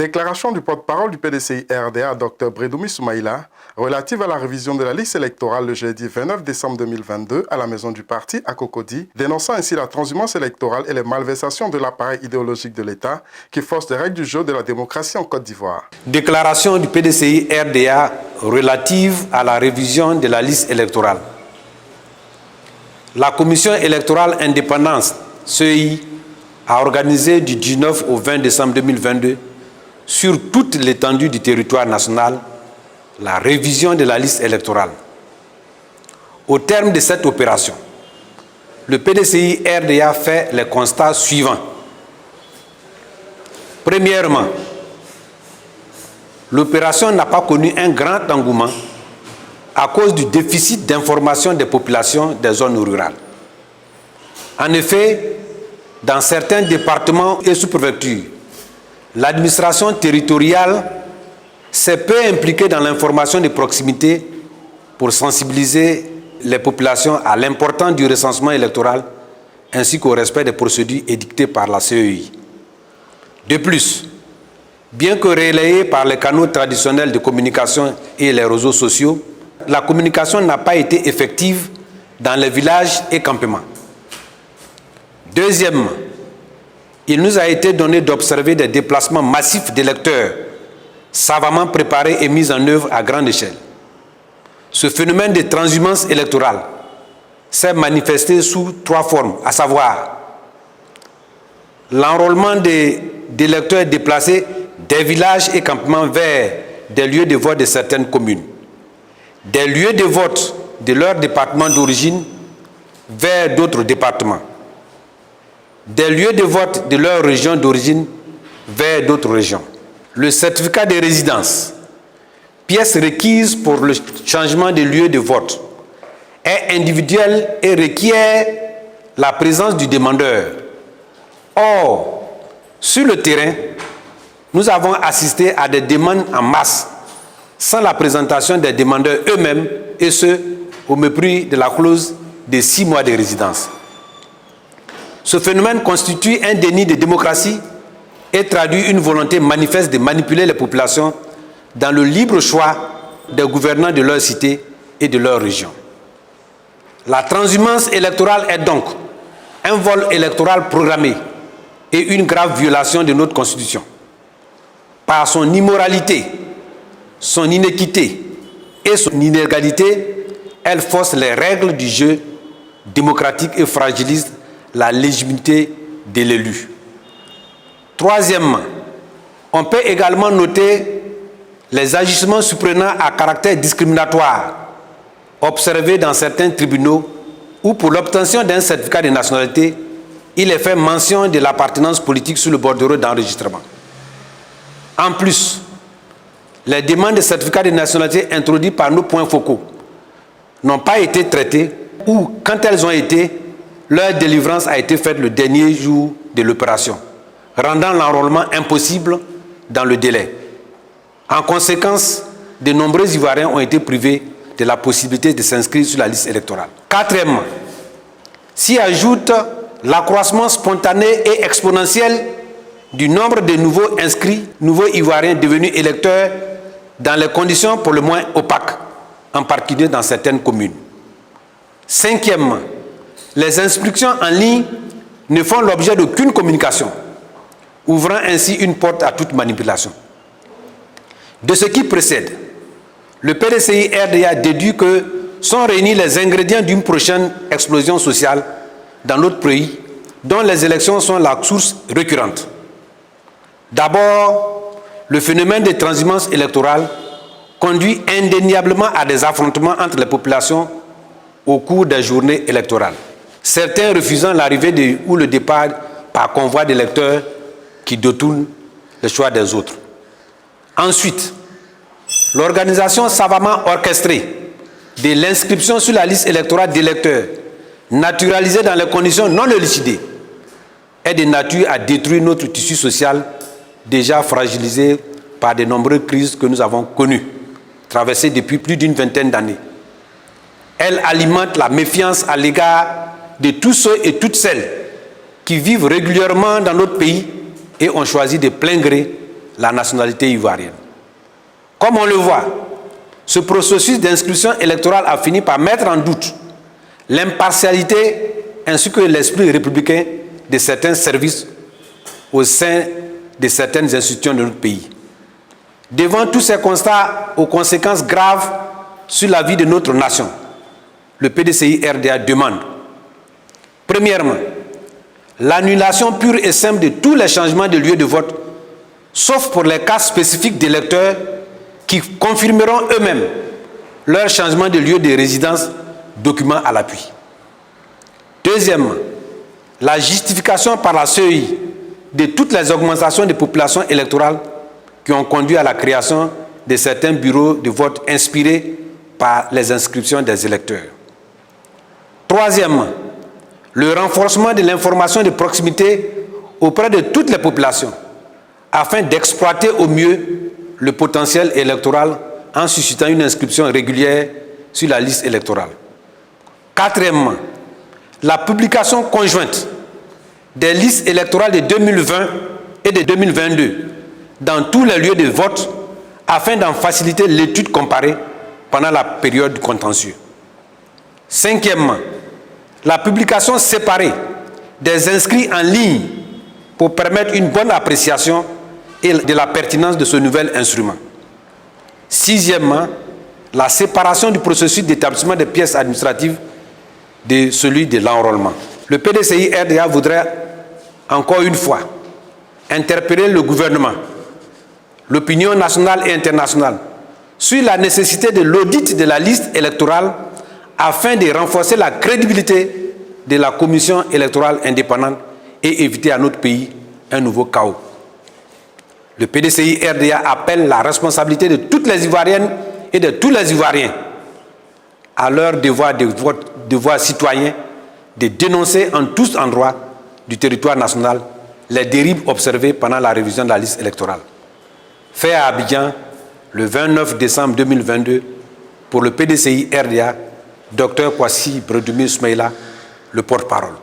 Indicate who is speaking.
Speaker 1: Déclaration du porte-parole du PDCI-RDA, Dr Bredoumi Soumaïla, relative à la révision de la liste électorale le jeudi 29 décembre 2022 à la maison du parti à Cocody, dénonçant ainsi la transhumance électorale et les malversations de l'appareil idéologique de l'État qui force les règles du jeu de la démocratie en Côte d'Ivoire.
Speaker 2: Déclaration du PDCI-RDA relative à la révision de la liste électorale. La Commission électorale indépendante, CEI, a organisé du 19 au 20 décembre 2022 sur toute l'étendue du territoire national la révision de la liste électorale. Au terme de cette opération, le PDCI-RDA fait les constats suivants. Premièrement, l'opération n'a pas connu un grand engouement à cause du déficit d'information des populations des zones rurales. En effet, dans certains départements et sous-préfectures, l'administration territoriale s'est peu impliquée dans l'information de proximité pour sensibiliser les populations à l'importance du recensement électoral ainsi qu'au respect des procédures édictées par la CEI. De plus, bien que relayée par les canaux traditionnels de communication et les réseaux sociaux, la communication n'a pas été effective dans les villages et campements. Deuxièmement, il nous a été donné d'observer des déplacements massifs d'électeurs, savamment préparés et mis en œuvre à grande échelle. Ce phénomène de transhumance électorale s'est manifesté sous 3 formes, à savoir l'enrôlement d'électeurs déplacés des villages et campements vers des lieux de vote de certaines communes, des lieux de vote de leur département d'origine vers d'autres départements, des lieux de vote de leur région d'origine vers d'autres régions. Le certificat de résidence, pièce requise pour le changement de lieu de vote, est individuel et requiert la présence du demandeur. Or, sur le terrain, nous avons assisté à des demandes en masse, sans la présentation des demandeurs eux-mêmes, et ce, au mépris de la clause de 6 mois de résidence. Ce phénomène constitue un déni de démocratie et traduit une volonté manifeste de manipuler les populations dans le libre choix des gouvernants de leur cité et de leur région. La transhumance électorale est donc un vol électoral programmé et une grave violation de notre Constitution. Par son immoralité, son inéquité et son inégalité, elle force les règles du jeu démocratique et fragilise la légitimité de l'élu. Troisièmement, on peut également noter les agissements surprenants à caractère discriminatoire observés dans certains tribunaux où, pour l'obtention d'un certificat de nationalité, il est fait mention de l'appartenance politique sur le bordereau d'enregistrement. En plus, les demandes de certificat de nationalité introduites par nos points focaux n'ont pas été traitées ou, quand elles ont été, leur délivrance a été faite le dernier jour de l'opération, rendant l'enrôlement impossible dans le délai. En conséquence, de nombreux Ivoiriens ont été privés de la possibilité de s'inscrire sur la liste électorale. Quatrièmement, s'y ajoute l'accroissement spontané et exponentiel du nombre de nouveaux inscrits, nouveaux Ivoiriens devenus électeurs dans les conditions pour le moins opaques, en particulier dans certaines communes. Cinquièmement, les inscriptions en ligne ne font l'objet d'aucune communication, ouvrant ainsi une porte à toute manipulation. De ce qui précède, le PDCI-RDA déduit que sont réunis les ingrédients d'une prochaine explosion sociale dans notre pays, dont les élections sont la source récurrente. D'abord, le phénomène de transhumance électorale conduit indéniablement à des affrontements entre les populations au cours des journées électorales. Certains refusant l'arrivée ou le départ par convoi d'électeurs qui détournent le choix des autres. Ensuite, l'organisation savamment orchestrée de l'inscription sur la liste électorale d'électeurs naturalisés dans les conditions non élucidées est de nature à détruire notre tissu social déjà fragilisé par de nombreuses crises que nous avons connues, traversées depuis plus d'une vingtaine d'années. Elle alimente la méfiance à l'égard de tous ceux et toutes celles qui vivent régulièrement dans notre pays et ont choisi de plein gré la nationalité ivoirienne. Comme on le voit, ce processus d'inscription électorale a fini par mettre en doute l'impartialité ainsi que l'esprit républicain de certains services au sein de certaines institutions de notre pays. Devant tous ces constats aux conséquences graves sur la vie de notre nation, le PDCI-RDA demande, premièrement, l'annulation pure et simple de tous les changements de lieu de vote, sauf pour les cas spécifiques d'électeurs qui confirmeront eux-mêmes leur changement de lieu de résidence, document à l'appui. Deuxièmement, la justification par la CEI de toutes les augmentations de population électorale qui ont conduit à la création de certains bureaux de vote inspirés par les inscriptions des électeurs. Troisièmement, le renforcement de l'information de proximité auprès de toutes les populations afin d'exploiter au mieux le potentiel électoral en suscitant une inscription régulière sur la liste électorale. Quatrièmement, la publication conjointe des listes électorales de 2020 et de 2022 dans tous les lieux de vote afin d'en faciliter l'étude comparée pendant la période contentieux. Cinquièmement, la publication séparée des inscrits en ligne pour permettre une bonne appréciation et de la pertinence de ce nouvel instrument. Sixièmement, la séparation du processus d'établissement des pièces administratives de celui de l'enrôlement. Le PDCI-RDA voudrait encore une fois interpeller le gouvernement, l'opinion nationale et internationale sur la nécessité de l'audit de la liste électorale afin de renforcer la crédibilité de la commission électorale indépendante et éviter à notre pays un nouveau chaos. Le PDCI-RDA appelle la responsabilité de toutes les Ivoiriennes et de tous les Ivoiriens à leur devoir citoyen de dénoncer en tous endroits du territoire national les dérives observées pendant la révision de la liste électorale. Fait à Abidjan le 29 décembre 2022 pour le PDCI-RDA, Dr Kwasi Bredoumé Soumaïla, le porte-parole.